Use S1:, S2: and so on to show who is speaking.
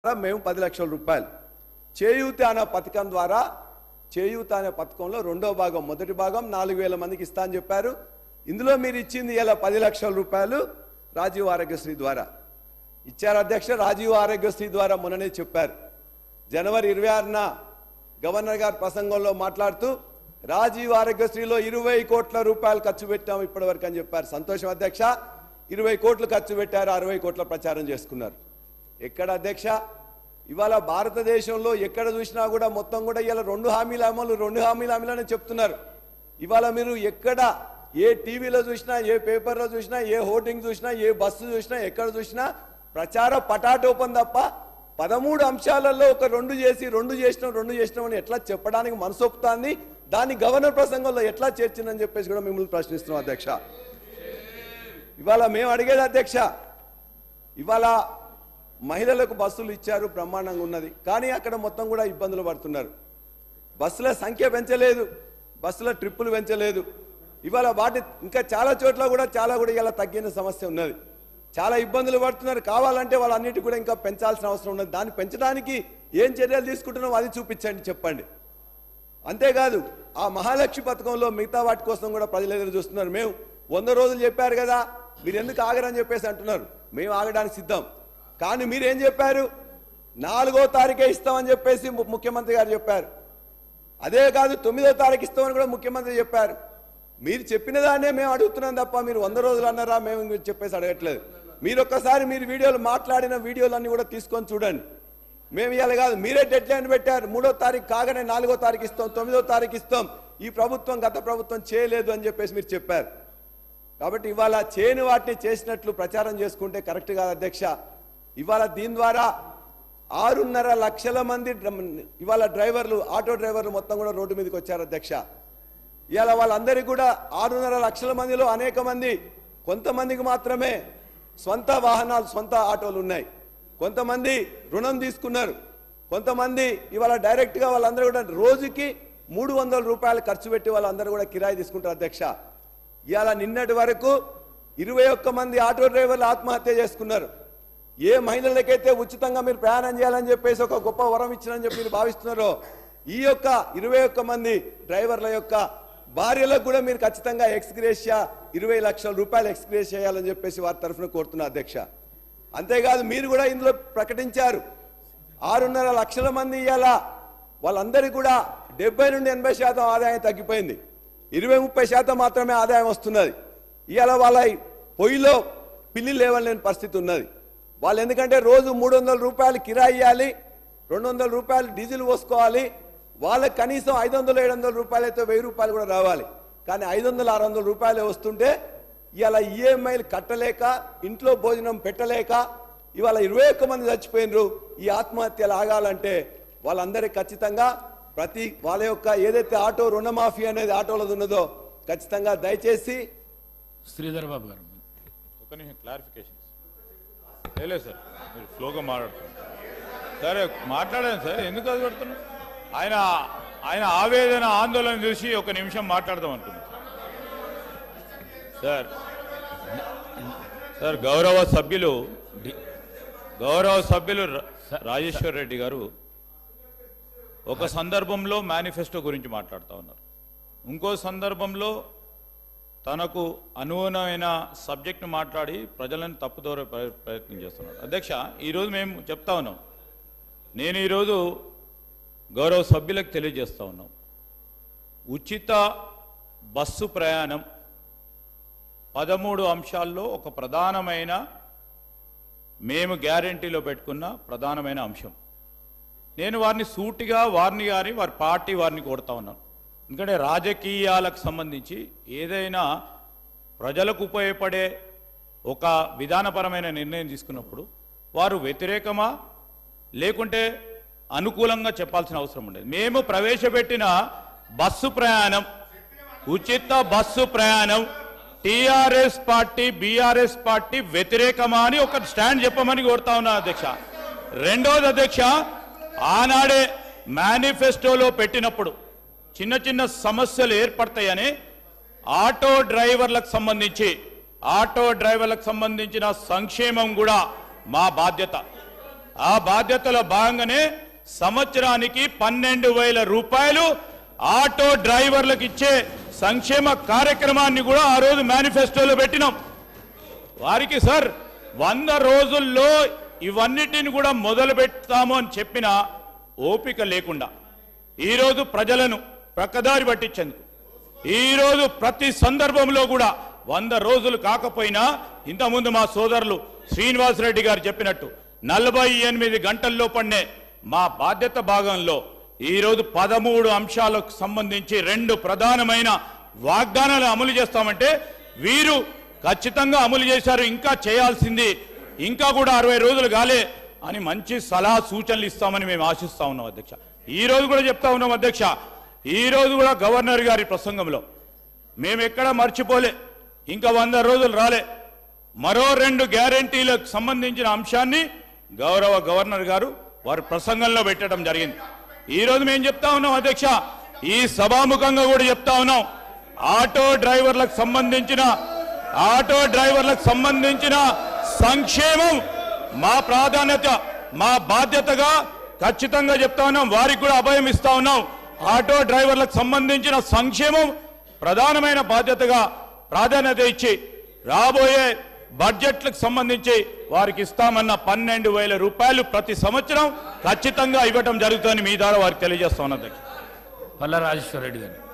S1: మేము 10 లక్షల రూపాయలు చేయూత అనే పథకం ద్వారా చేయూత అనే పథకంలో రెండో భాగం మొదటి భాగం 4000 మందికి ఇస్తా అని చెప్పారు. ఇందులో మీరు ఇచ్చింది ఇలా 10 లక్షల రూపాయలు రాజీవ్ ఆరోగ్యశ్రీ ద్వారా ఇచ్చారు అధ్యక్ష. రాజీవ్ ఆరోగ్యశ్రీ ద్వారా మొన్ననే చెప్పారు. జనవరి 26న గవర్నర్ గారు ప్రసంగంలో మాట్లాడుతూ రాజీవ్ ఆరోగ్యశ్రీలో 20 కోట్ల రూపాయలు ఖర్చు పెట్టాము ఇప్పటివరకు అని చెప్పారు. సంతోషం అధ్యక్ష. 20 కోట్లు ఖర్చు పెట్టారు, 60 కోట్ల ప్రచారం చేసుకున్నారు. ఎక్కడ అధ్యక్ష? ఇవాళ భారతదేశంలో ఎక్కడ చూసినా కూడా మొత్తం కూడా ఇలా 2 హామీల అమలు 2 హామీల అమలు చెప్తున్నారు. ఇవాళ మీరు ఎక్కడ ఏ టీవీలో చూసినా, ఏ పేపర్లో చూసినా, ఏ హోర్డింగ్ చూసినా, ఏ బస్సు చూసినా, ఎక్కడ చూసినా ప్రచార పటాటోపం తప్ప 13 అంశాలలో ఒక 2 చేసినాం అని ఎట్లా చెప్పడానికి మనసొప్పుతాంది? దాన్ని గవర్నర్ ప్రసంగంలో ఎట్లా చేర్చిందని చెప్పేసి కూడా మిమ్మల్ని ప్రశ్నిస్తున్నాం అధ్యక్ష. ఇవాళ మేము అడిగేది అధ్యక్ష, ఇవాళ మహిళలకు బస్సులు ఇచ్చారు, బ్రహ్మాండంగా ఉన్నది. కానీ అక్కడ మొత్తం కూడా ఇబ్బందులు పడుతున్నారు. బస్సుల సంఖ్య పెంచలేదు, బస్సుల ట్రిప్పులు పెంచలేదు. ఇవాళ వాటి ఇంకా చాలా చోట్ల కూడా ఇలా తగ్గిన సమస్య ఉన్నది. చాలా ఇబ్బందులు పడుతున్నారు. కావాలంటే వాళ్ళన్నిటి కూడా ఇంకా పెంచాల్సిన అవసరం ఉన్నది. దాన్ని పెంచడానికి ఏం చర్యలు తీసుకుంటున్నామో అది చూపించండి, చెప్పండి. అంతేకాదు ఆ మహాలక్ష్మి పథకంలో మిగతా వాటి కోసం కూడా ప్రజలు ఎదురు చూస్తున్నారు. మేము 100 రోజులు చెప్పారు కదా, మీరు ఎందుకు ఆగరని చెప్పేసి అంటున్నారు. మేము ఆగడానికి సిద్ధం. కానీ మీరేం చెప్పారు? 4వ తారీఖే ఇస్తామని చెప్పేసి ముఖ్యమంత్రి గారు చెప్పారు. అదే కాదు 9వ తారీఖు ఇస్తామని కూడా ముఖ్యమంత్రి చెప్పారు. మీరు చెప్పిన దాన్నే మేము అడుగుతున్నాం తప్ప మీరు 100 రోజులు అన్నారా మేము మీరు చెప్పేసి అడగట్లేదు. మీరు ఒక్కసారి మీరు వీడియోలు మాట్లాడిన వీడియోలన్నీ కూడా తీసుకొని చూడండి. మేము ఇవాళ కాదు, మీరే డెడ్ లైన్ పెట్టారు. 3వ తారీఖు కాగానే 4వ తారీఖు ఇస్తాం, 9వ తారీఖు ఇస్తాం. ఈ ప్రభుత్వం గత ప్రభుత్వం చేయలేదు అని చెప్పేసి మీరు చెప్పారు. కాబట్టి ఇవాళ చేయని వాటిని చేసినట్లు ప్రచారం చేసుకుంటే కరెక్ట్ కాదు అధ్యక్ష. ఇవాళ దీని ద్వారా 6.5 లక్షల మంది ఇవాళ డ్రైవర్లు, ఆటో డ్రైవర్లు మొత్తం కూడా రోడ్డు మీదకి వచ్చారు అధ్యక్ష. ఇవాళ వాళ్ళందరికీ కూడా 6.5 లక్షల మందిలో అనేక మంది, కొంతమందికి మాత్రమే సొంత వాహనాలు, సొంత ఆటోలు ఉన్నాయి. కొంతమంది రుణం తీసుకున్నారు. కొంతమంది ఇవాళ డైరెక్ట్గా వాళ్ళందరూ కూడా రోజుకి 300 రూపాయలు ఖర్చు పెట్టి వాళ్ళందరూ కూడా కిరాయి తీసుకుంటారు అధ్యక్ష. ఇవాళ నిన్నటి వరకు 21 మంది ఆటో డ్రైవర్లు ఆత్మహత్య చేసుకున్నారు. ఏ మహిళలకైతే ఉచితంగా మీరు ప్రయాణం చేయాలని చెప్పేసి ఒక గొప్ప వరం ఇచ్చారని చెప్పి మీరు భావిస్తున్నారో, ఈ యొక్క 21 మంది డ్రైవర్ల యొక్క భార్యలకు కూడా మీరు ఖచ్చితంగా ఎక్స్గ్రేషియా 20 లక్షల రూపాయలు ఎక్స్గ్రేషియా చేయాలని చెప్పేసి వారి తరఫున కోరుతున్నా అధ్యక్ష. అంతేకాదు మీరు కూడా ఇందులో ప్రకటించారు 6.5 లక్షల మంది ఇవాళ వాళ్ళందరికీ కూడా 70 నుండి 80% ఆదాయం తగ్గిపోయింది. 20-30% మాత్రమే ఆదాయం వస్తున్నది. ఇవాళ వాళ్ళ పొయ్యిలో పిల్లి లేవలేని పరిస్థితి ఉన్నది. వాళ్ళు ఎందుకంటే రోజు 300 రూపాయలు కిరాయి ఇవ్వాలి, 200 రూపాయలు డీజిల్ పోసుకోవాలి. వాళ్ళకి కనీసం 500-700 రూపాయలు అయితే 1000 రూపాయలు కూడా రావాలి. కానీ 500-600 రూపాయలు వస్తుంటే ఇవాళ ఈఎంఐలు కట్టలేక, ఇంట్లో భోజనం పెట్టలేక ఇవాళ 21 మంది చచ్చిపోయినరు. ఈ ఆత్మహత్యలు ఆగాలంటే వాళ్ళందరికీ ఖచ్చితంగా ప్రతి వాళ్ళ యొక్క ఏదైతే ఆటో రుణమాఫీ అనేది ఆటోలది ఉన్నదో ఖచ్చితంగా దయచేసి
S2: శ్రీధర్ బాబు గారు
S3: ఒక నిమిషం క్లారిఫికేషన్ లేదు సార్, మీరు స్లోగా మాట్లాడుతున్నారు. సరే మాట్లాడాను సార్, ఎందుకు అది పెడుతున్నారు? ఆయన ఆవేదన ఆందోళన చూసి ఒక నిమిషం మాట్లాడదాం అంటున్నారు సార్. గౌరవ సభ్యులు రాజేశ్వర్ రెడ్డి గారు ఒక సందర్భంలో మేనిఫెస్టో గురించి మాట్లాడుతూ ఉన్నారు, ఇంకో సందర్భంలో తనకు అనుగుణమైన సబ్జెక్ట్ను మాట్లాడి ప్రజలను తప్పుదోరే ప్రయత్నం చేస్తున్నాడు. అధ్యక్ష, ఈరోజు మేము చెప్తా ఉన్నాం, నేను ఈరోజు గౌరవ సభ్యులకు తెలియజేస్తూ ఉన్నాం, ఉచిత బస్సు ప్రయాణం 13 అంశాల్లో ఒక ప్రధానమైన, మేము గ్యారంటీలో పెట్టుకున్న ప్రధానమైన అంశం. నేను వారిని సూటిగా వారిని వారి పార్టీ వారిని కోరుతా ఉన్నాను. ఎందుకంటే రాజకీయాలకు సంబంధించి ఏదైనా ప్రజలకు ఉపయోగపడే ఒక విధానపరమైన నిర్ణయం తీసుకున్నప్పుడు వారు వ్యతిరేకమా లేకుంటే అనుకూలంగా చెప్పాల్సిన అవసరం ఉండేది. మేము ప్రవేశపెట్టిన బస్సు ప్రయాణం, ఉచిత బస్సు ప్రయాణం టీఆర్ఎస్ పార్టీ, బీఆర్ఎస్ పార్టీ వ్యతిరేకమా అని ఒక స్టాండ్ చెప్పమని కోరుతా ఉన్నా అధ్యక్ష. రెండోది అధ్యక్ష, ఆనాడే మేనిఫెస్టోలో పెట్టినప్పుడు చిన్న చిన్న సమస్యలు ఏర్పడతాయని ఆటో డ్రైవర్లకు సంబంధించిన సంక్షేమం కూడా మా బాధ్యత. ఆ బాధ్యతలో భాగంగానే సంవత్సరానికి 12,000 రూపాయలు ఆటో డ్రైవర్లకు ఇచ్చే సంక్షేమ కార్యక్రమాన్ని కూడా ఆ రోజు మేనిఫెస్టోలో పెట్టినాం. వారికి సార్ 100 రోజుల్లో ఇవన్నిటిని కూడా మొదలు పెడతాము అని చెప్పిన ఓపిక లేకుండా ఈరోజు ప్రజలను ప్రక్కదారి పట్టించేందుకు ఈరోజు ప్రతి సందర్భంలో కూడా 100 రోజులు కాకపోయినా ఇంతకుముందు మా సోదరులు శ్రీనివాసరెడ్డి గారు చెప్పినట్టు 48 గంటల్లో పడినే మా బాధ్యత భాగంలో ఈరోజు 13 అంశాలకు సంబంధించి 2 ప్రధానమైన వాగ్దానాలు అమలు చేస్తామంటే వీరు ఖచ్చితంగా అమలు చేశారు. ఇంకా చేయాల్సింది ఇంకా కూడా 60 రోజులు కాలే అని మంచి సలహా సూచనలు ఇస్తామని మేము ఆశిస్తా ఉన్నాం అధ్యక్ష. ఈ రోజు కూడా చెప్తా ఉన్నాం అధ్యక్ష, ఈ రోజు కూడా గవర్నర్ గారి ప్రసంగంలో మేము ఎక్కడా మర్చిపోలే, ఇంకా 100 రోజులు రాలే, మరో 2 గ్యారంటీలకు సంబంధించిన అంశాన్ని గౌరవ గవర్నర్ గారు వారి ప్రసంగంలో పెట్టడం జరిగింది. ఈ రోజు మేము చెప్తా ఉన్నాం అధ్యక్ష, ఈ సభాముఖంగా కూడా చెప్తా ఉన్నాం, ఆటో డ్రైవర్లకు సంబంధించిన సంక్షేమం మా ప్రాధాన్యత, మా బాధ్యతగా ఖచ్చితంగా చెప్తా ఉన్నాం. వారికి కూడా అభయం ఇస్తా ఉన్నాం. ఆటో డ్రైవర్లకు సంబంధించిన సంక్షేమం ప్రధానమైన బాధ్యతగా ప్రాధాన్యత ఇచ్చి రాబోయే బడ్జెట్లకు సంబంధించి వారికి ఇస్తామన్న 12,000 రూపాయలు ప్రతి సంవత్సరం ఖచ్చితంగా ఇవ్వటం జరుగుతుందని మీ ద్వారా వారికి తెలియజేస్తా ఉన్నా.
S2: పల్లా రాజేశ్వర రెడ్డి గారు.